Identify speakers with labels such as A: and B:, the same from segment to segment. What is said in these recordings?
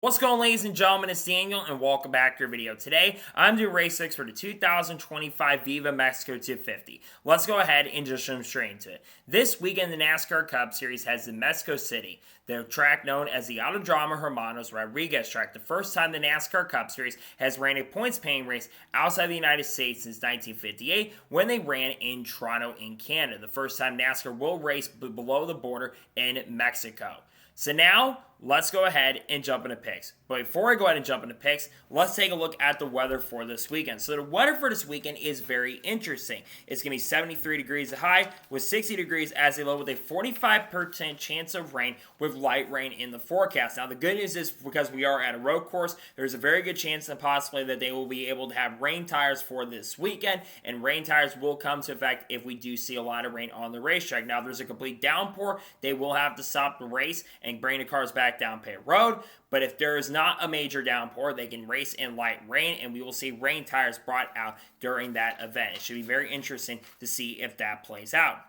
A: What's going on, ladies and gentlemen? It's Daniel, and welcome back to your video. Today, I'm doing race 6 for the 2025 Viva Mexico 250. Let's go ahead and just jump straight into it. This weekend, the NASCAR Cup Series has in Mexico City, the track known as the Autodromo Hermanos Rodriguez track. The first time the NASCAR Cup Series has ran a points-paying race outside the United States since 1958, when they ran in Toronto, in Canada. The first time NASCAR will race below the border in Mexico. So now, let's go ahead and jump into picks. But before I go ahead and jump into picks, let's take a look at the weather for this weekend. So the weather for this weekend is very interesting. It's going to be 73 degrees high with 60 degrees as a low with a 45% chance of rain with light rain in the forecast. Now the good news is because we are at a road course, there's a very good chance and possibly that they will be able to have rain tires for this weekend, and rain tires will come to effect if we do see a lot of rain on the racetrack. Now if there's a complete downpour, they will have to stop the race and bring the cars back down pit road. But if there is not a major downpour, they can race in light rain, and we will see rain tires brought out during that event. It should be very interesting to see if that plays out.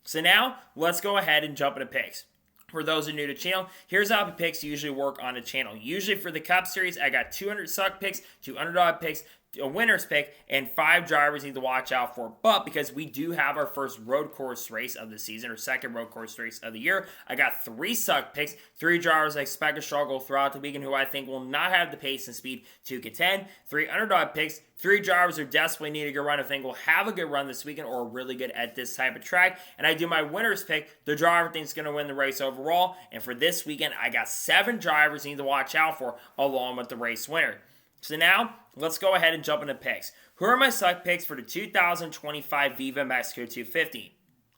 A: So now, let's go ahead and jump into picks. For those who are new to the channel, here's how the picks usually work on the channel. Usually for the Cup Series, I got 200 suck picks, 2 underdog picks, a winner's pick, and 5 drivers need to watch out for. But because we do have our first road course race of the season, or second road course race of the year, I got 3 suck picks, 3 drivers I expect to struggle throughout the weekend who I think will not have the pace and speed to contend, 3 underdog picks, 3 drivers who desperately need a good run, I think will have a good run this weekend or are really good at this type of track. And I do my winner's pick, the driver I think is going to win the race overall. And for this weekend, I got 7 drivers you need to watch out for along with the race winner. So now, let's go ahead and jump into picks. Who are my suck picks for the 2025 Viva Mexico 250?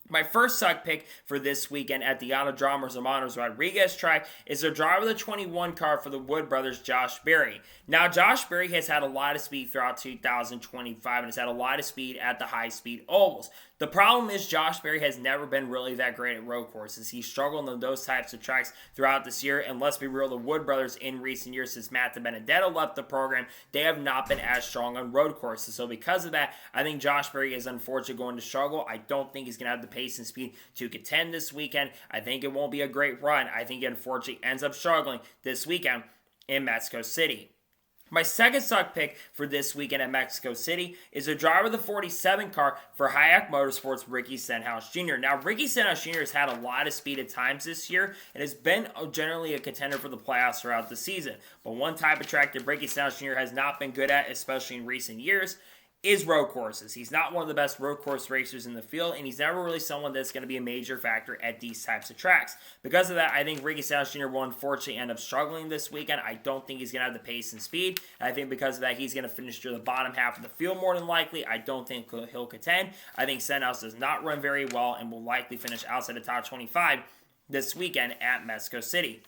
A: My first suck pick for this weekend at the Autodromo Hermanos Rodriguez track is the driver of the 21 car for the Wood brothers, Josh Berry. Now, Josh Berry has had a lot of speed throughout 2025 and has had a lot of speed at the high-speed ovals. The problem is Josh Berry has never been really that great at road courses. He's struggled on those types of tracks throughout this year, and let's be real, the Wood brothers in recent years since Matt Benedetto left the program, they have not been as strong on road courses. So because of that, I think Josh Berry is unfortunately going to struggle. I don't think he's going to have the pace and speed to contend this weekend. I think it won't be a great run. I think he unfortunately ends up struggling this weekend in Mexico City. My second suck pick for this weekend at Mexico City is a driver of the 47 car for Hayek Motorsports, Ricky Stenhouse Jr. Now, Ricky Stenhouse Jr. has had a lot of speed at times this year and has been generally a contender for the playoffs throughout the season. But one type of track that Ricky Stenhouse Jr. has not been good at, especially in recent years, is road courses. He's not one of the best road course racers in the field, and he's never really someone that's going to be a major factor at these types of tracks. Because of that, I think Ricky Stenhouse Jr. will unfortunately end up struggling this weekend. I don't think he's going to have the pace and speed. I think because of that, he's going to finish near the bottom half of the field more than likely. I don't think he'll contend. I think Stenhouse does not run very well and will likely finish outside the top 25 this weekend at Mexico City.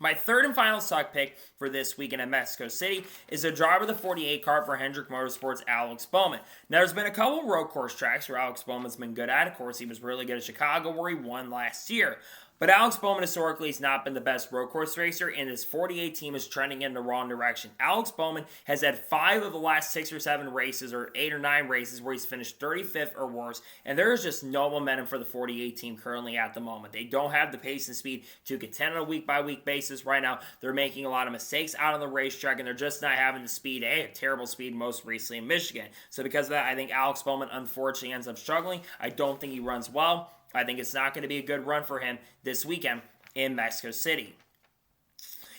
A: My third and final suck pick for this weekend at Mexico City is the driver of the 48 car for Hendrick Motorsports, Alex Bowman. Now, there's been a couple of road course tracks where Alex Bowman's been good at. Of course, he was really good at Chicago where he won last year. But Alex Bowman historically has not been the best road course racer, and his 48 team is trending in the wrong direction. Alex Bowman has had 5 of the last 6 or 7 races, or 8 or 9 races, where he's finished 35th or worse, and there is just no momentum for the 48 team currently at the moment. They don't have the pace and speed to contend on a week-by-week basis right now. They're making a lot of mistakes out on the racetrack, and they're just not having the speed. They had terrible speed most recently in Michigan. So because of that, I think Alex Bowman unfortunately ends up struggling. I don't think he runs well. I think it's not going to be a good run for him this weekend in Mexico City.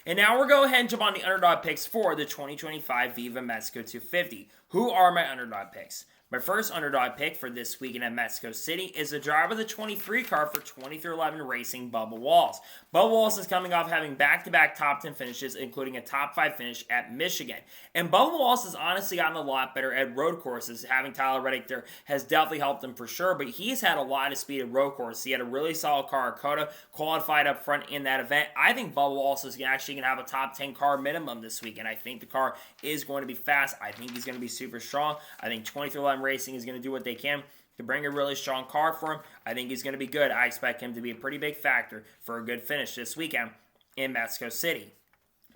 A: And now we'll go ahead and jump on the underdog picks for the 2025 Viva Mexico 250. Who are my underdog picks? My first underdog pick for this weekend at Mexico City is the driver of the 23 car for 2311 Racing, Bubba Wallace. Bubba Wallace is coming off having back-to-back top 10 finishes, including a top 5 finish at Michigan. And Bubba Wallace has honestly gotten a lot better at road courses. Having Tyler Reddick there has definitely helped him for sure, but he's had a lot of speed at road courses. He had a really solid car at Coda, qualified up front in that event. I think Bubba Wallace is actually going to have a top 10 car minimum this weekend. I think the car is going to be fast. I think he's going to be super strong. I think 2311 Racing is going to do what they can to bring a really strong car for him. I think he's going to be good. I expect him to be a pretty big factor for a good finish this weekend in Mexico City.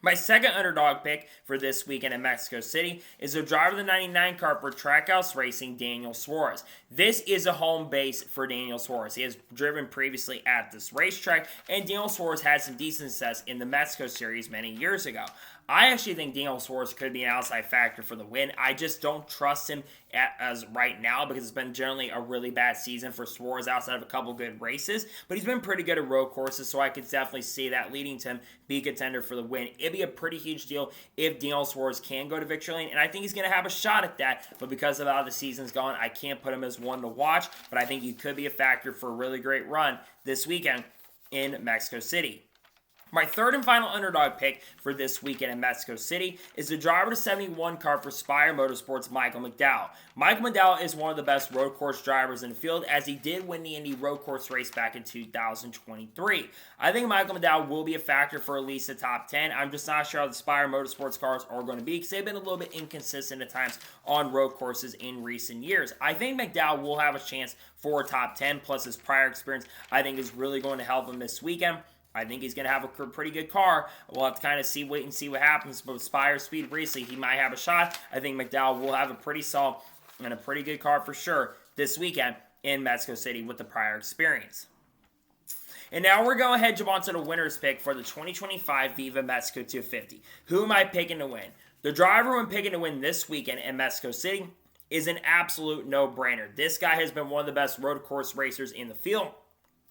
A: My second underdog pick for this weekend in Mexico City is the driver of the 99 car for Trackhouse Racing, Daniel Suarez. This is a home base for Daniel Suarez. He has driven previously at this racetrack, and Daniel Suarez had some decent success in the Mexico Series many years ago. I actually think Daniel Suarez could be an outside factor for the win. I just don't trust him as right now because it's been generally a really bad season for Suarez outside of a couple good races. But he's been pretty good at road courses, so I could definitely see that leading to him be a contender for the win. It'd be a pretty huge deal if Daniel Suarez can go to victory lane, and I think he's going to have a shot at that. But because of how the season's gone, I can't put him as one to watch. But I think he could be a factor for a really great run this weekend in Mexico City. My third and final underdog pick for this weekend in Mexico City is the driver to 71 car for Spire Motorsports, Michael McDowell. Michael McDowell is one of the best road course drivers in the field, as he did win the Indy road course race back in 2023. I think Michael McDowell will be a factor for at least the top 10. I'm just not sure how the Spire Motorsports cars are going to be because they've been a little bit inconsistent at times on road courses in recent years. I think McDowell will have a chance for a top 10, plus his prior experience I think is really going to help him this weekend. I think he's going to have a pretty good car. We'll have to kind of wait and see what happens. But with Spire Speed recently, he might have a shot. I think McDowell will have a pretty solid and a pretty good car for sure this weekend in Mexico City with the prior experience. And now we're going to jump on to the winner's pick for the 2025 Viva Mexico 250. Who am I picking to win? The driver I'm picking to win this weekend in Mexico City is an absolute no-brainer. This guy has been one of the best road course racers in the field.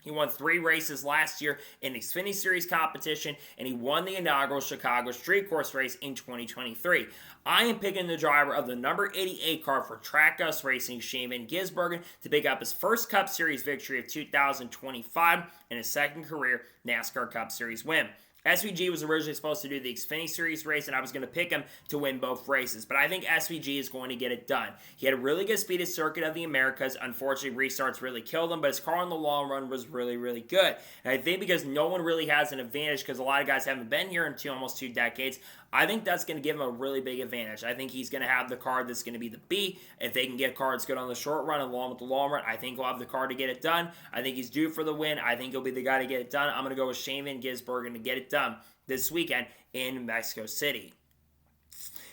A: He won 3 races last year in Xfinity Series competition, and he won the inaugural Chicago Street Course race in 2023. I am picking the driver of the number 88 car for Trackhouse Racing, Shane Van Gisbergen, to pick up his first Cup Series victory of 2025 and his second career NASCAR Cup Series win. SVG was originally supposed to do the Xfinity Series race, and I was going to pick him to win both races. But I think SVG is going to get it done. He had a really good speed at Circuit of the Americas. Unfortunately, restarts really killed him, but his car in the long run was really, really good. And I think because no one really has an advantage, because a lot of guys haven't been here in almost 2 decades, I think that's going to give him a really big advantage. I think he's going to have the car that's going to be the B. If they can get cars good on the short run along with the long run, I think he'll have the car to get it done. I think he's due for the win. I think he'll be the guy to get it done. I'm going to go with Shane Van Gisbergen to get it done this weekend in Mexico City.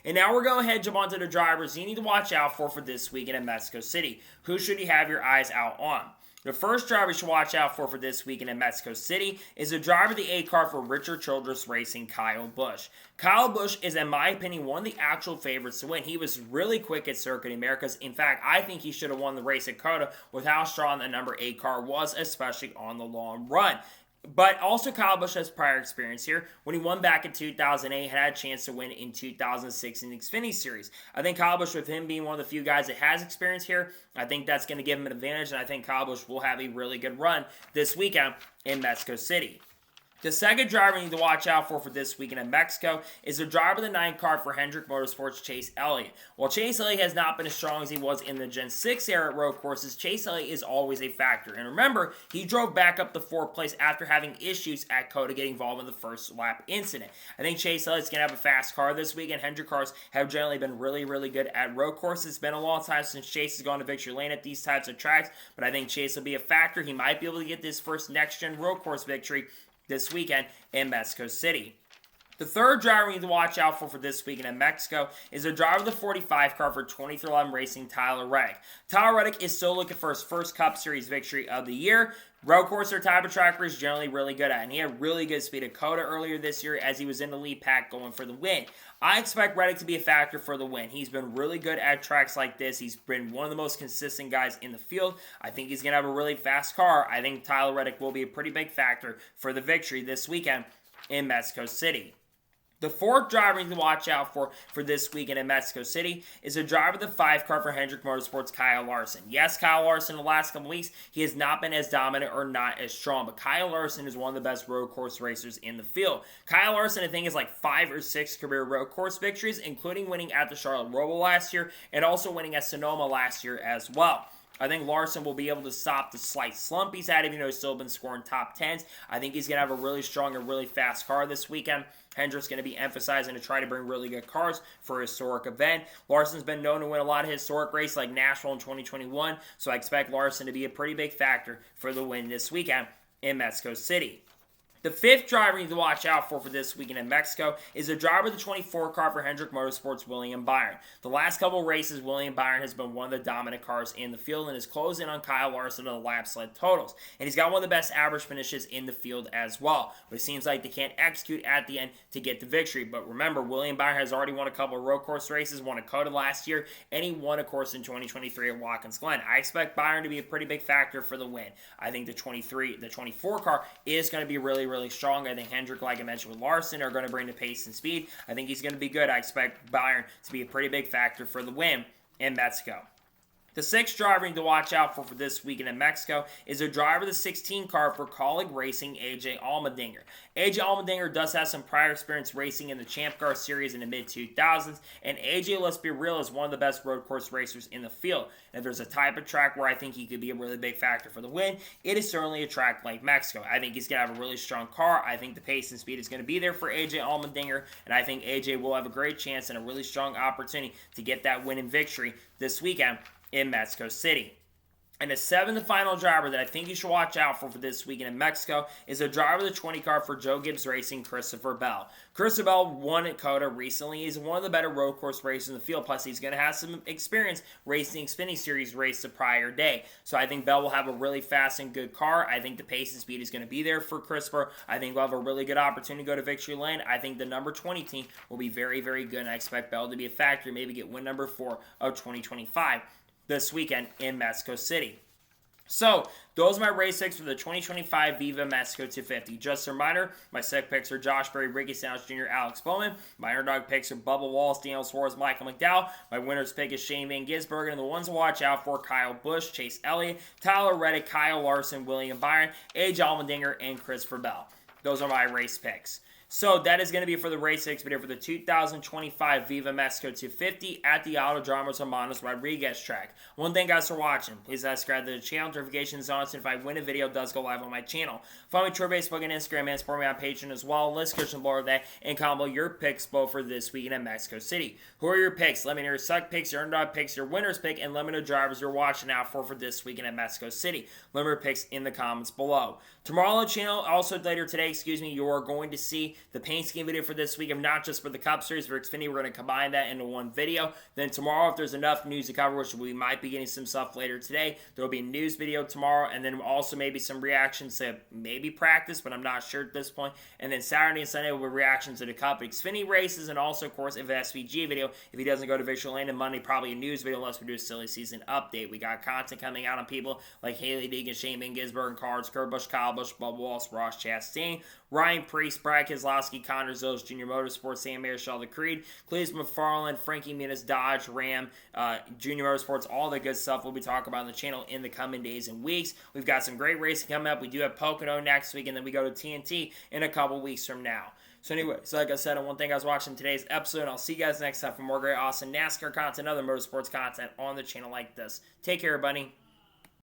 A: And now we're going to jump onto the drivers you need to watch out for this weekend in Mexico City. Who should you have your eyes out on? The first driver you should watch out for this weekend in Mexico City is the driver of the A car for Richard Childress Racing, Kyle Busch. Kyle Busch is, in my opinion, one of the actual favorites to win. He was really quick at Circuit Americas. In fact, I think he should have won the race at COTA with how strong the number 8 car was, especially on the long run. But also Kyle Busch has prior experience here. When he won back in 2008, had a chance to win in 2006 in the Xfinity Series. I think Kyle Busch, with him being one of the few guys that has experience here, I think that's going to give him an advantage, and I think Kyle Busch will have a really good run this weekend in Mexico City. The second driver you need to watch out for this weekend in Mexico is the driver of the 9 car for Hendrick Motorsports, Chase Elliott. While Chase Elliott has not been as strong as he was in the Gen 6 era at road courses, Chase Elliott is always a factor. And remember, he drove back up to 4th place after having issues at COTA getting involved in the first lap incident. I think Chase Elliott's going to have a fast car this weekend. Hendrick cars have generally been really, really good at road courses. It's been a long time since Chase has gone to victory lane at these types of tracks, but I think Chase will be a factor. He might be able to get this first next-gen road course victory this weekend in Mexico City. The third driver we need to watch out for this weekend in Mexico is the driver of the 45 car for 2311 Racing, Tyler Reddick. Tyler Reddick is still looking for his first Cup Series victory of the year. Road course or type of tracker is generally really good at, and he had really good speed at COTA earlier this year as he was in the lead pack going for the win. I expect Reddick to be a factor for the win. He's been really good at tracks like this. He's been one of the most consistent guys in the field. I think he's going to have a really fast car. I think Tyler Reddick will be a pretty big factor for the victory this weekend in Mexico City. The fourth driver you need to watch out for this weekend in Mexico City is a driver of the 5 car for Hendrick Motorsports, Kyle Larson. Yes, Kyle Larson in the last couple weeks, he has not been as dominant or not as strong, but Kyle Larson is one of the best road course racers in the field. Kyle Larson, I think, is like 5 or 6 career road course victories, including winning at the Charlotte Roval last year and also winning at Sonoma last year as well. I think Larson will be able to stop the slight slump he's had, even though he's still been scoring top 10s. I think he's going to have a really strong and really fast car this weekend. Hendrick's going to be emphasizing to try to bring really good cars for a historic event. Larson's been known to win a lot of historic races like Nashville in 2021, so I expect Larson to be a pretty big factor for the win this weekend in Mexico City. The fifth driver you need to watch out for this weekend in Mexico is the driver of the 24 car for Hendrick Motorsports, William Byron. The last couple races, William Byron has been one of the dominant cars in the field and is closing on Kyle Larson in the lap sled totals. And he's got one of the best average finishes in the field as well. But it seems like they can't execute at the end to get the victory. But remember, William Byron has already won a couple of road course races, won a COTA last year, and he won a course in 2023 at Watkins Glen. I expect Byron to be a pretty big factor for the win. I think the 24 car is going to be really strong. I think Hendrick, like I mentioned with Larson, are going to bring the pace and speed. I think he's going to be good. I expect Byron to be a pretty big factor for the win in Mexico. The sixth driver you need to watch out for this weekend in Mexico is a driver of the 16 car for Colleague Racing, AJ Allmendinger. AJ Allmendinger does have some prior experience racing in the Champ Car Series in the mid-2000s, and AJ, let's be real, is one of the best road course racers in the field. And if there's a type of track where I think he could be a really big factor for the win, it is certainly a track like Mexico. I think he's going to have a really strong car. I think the pace and speed is going to be there for AJ Allmendinger, and I think AJ will have a great chance and a really strong opportunity to get that win and victory this weekend in Mexico City. And the seventh and final driver that I think you should watch out for this weekend in Mexico is a driver of the 20 car for Joe Gibbs Racing, Christopher Bell. Christopher Bell won at COTA recently. He's one of the better road course racers in the field. Plus, he's going to have some experience racing Xfinity Series race the prior day. So I think Bell will have a really fast and good car. I think the pace and speed is going to be there for Christopher. I think we'll have a really good opportunity to go to victory lane. I think the number 20 team will be very good, and I expect Bell to be a factor, maybe get win number 4 of 2025. This weekend in Mexico City. So, those are my race picks for the 2025 Viva Mexico 250. Just a reminder, my set picks are Josh Berry, Ricky Stenhouse Jr., Alex Bowman. My underdog picks are Bubba Wallace, Daniel Suarez, Michael McDowell. My winner's pick is Shane Van Gisbergen. And the ones to watch out for, Kyle Busch, Chase Elliott, Tyler Reddick, Kyle Larson, William Byron, AJ Allmendinger, and Christopher Bell. Those are my race picks. So that is going to be for the race picks video for the 2025 Viva Mexico 250 at the Autodromos Hermanos Rodriguez track. One thing, guys, for watching, please subscribe to the channel, notifications on, so if I win a video, it does go live on my channel. Follow me on Facebook and Instagram, and support me on Patreon as well. List description below that, and combo your picks both for this weekend in Mexico City. Who are your picks? Let me know your suck picks, your underdog picks, your winner's pick, and let me know drivers you're watching out for this weekend in Mexico City. Let me know your picks in the comments below. Tomorrow on the channel, also later today, you are going to see the paint scheme video for this week, not just for the Cup Series, for Xfinity. We're going to combine that into one video. Then tomorrow, if there's enough news to cover, which we might be getting some stuff later today, there will be a news video tomorrow, and then also maybe some reactions to maybe practice, but I'm not sure at this point. And then Saturday and Sunday will be reactions to the Cup Xfinity races, and also, of course, if an SVG video, if he doesn't go to Victory Lane, and Monday, probably a news video unless we do a silly season update. We got content coming out on people like Haley Deegan, Shane Van Gisbergen, Cards, Kurt Busch, Kyle Busch, Bubba Wallace, Ross Chastain, Ryan Preece, Brad Keselowski, Connor Zills, Junior Motorsports, Sam Marischal, the Creed, Cleves McFarland, Frankie Muniz, Dodge, Ram, Junior Motorsports, all the good stuff we'll be talking about on the channel in the coming days and weeks. We've got some great racing coming up. We do have Pocono next week, and then we go to TNT in a couple weeks from now. So anyway, like I said, I want to thank you guys for watching today's episode, and I'll see you guys next time for more great, awesome NASCAR content, other motorsports content on the channel like this. Take care, everybody.